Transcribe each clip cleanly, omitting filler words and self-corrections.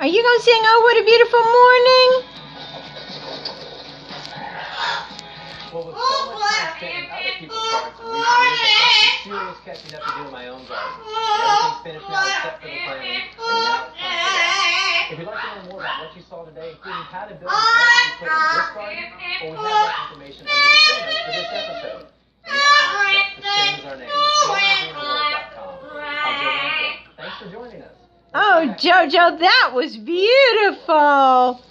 Are you going to sing Oh What a Beautiful Morning? Well, with so much time spent in other people's gardens in recent years, I've got some serious catching up to do in my own garden. Everything's finished now except for the planting, and now it's time for that. If you'd like to learn more about what you saw today, including how to build a garden you put in this garden, well, we have that information under the show notes for this episode. And the same as our name, MORNIN.com. I'm JOJO. Thanks for joining us. Oh, JoJo, that was beautiful.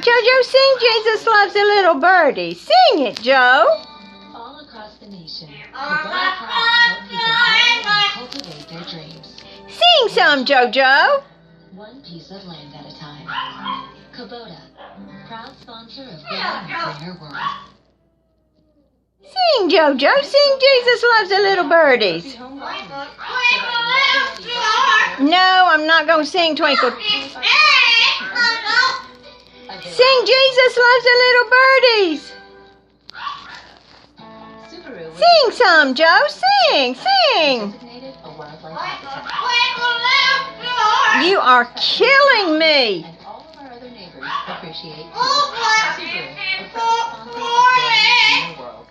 JoJo, sing Jesus Loves a Little Birdie. Sing it, Joe. All across the nation, Kubota crops help people grow and cultivate their dreams. Sing some, JoJo. One piece of land at a time. Kubota, proud sponsor of Building a Greener World. Sing, JoJo. Sing Jesus Loves a Little Birdies. No, I'm not going to sing Twinkle. Sing Jesus Loves a Little Birdies. Sing some, Joe. Sing, sing. You are killing me. And all of our other neighbors appreciate Subaru, a proud sponsor of Building a Greener World.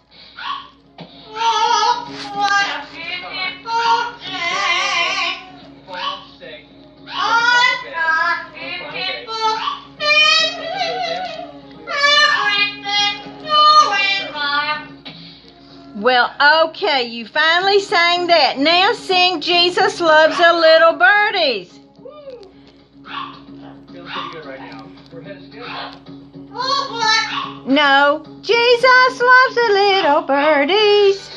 Well, okay, you finally sang that. Now sing Jesus Loves a Little Birdies. Feeling pretty good right now. We're headed to No, Jesus loves a little birdies.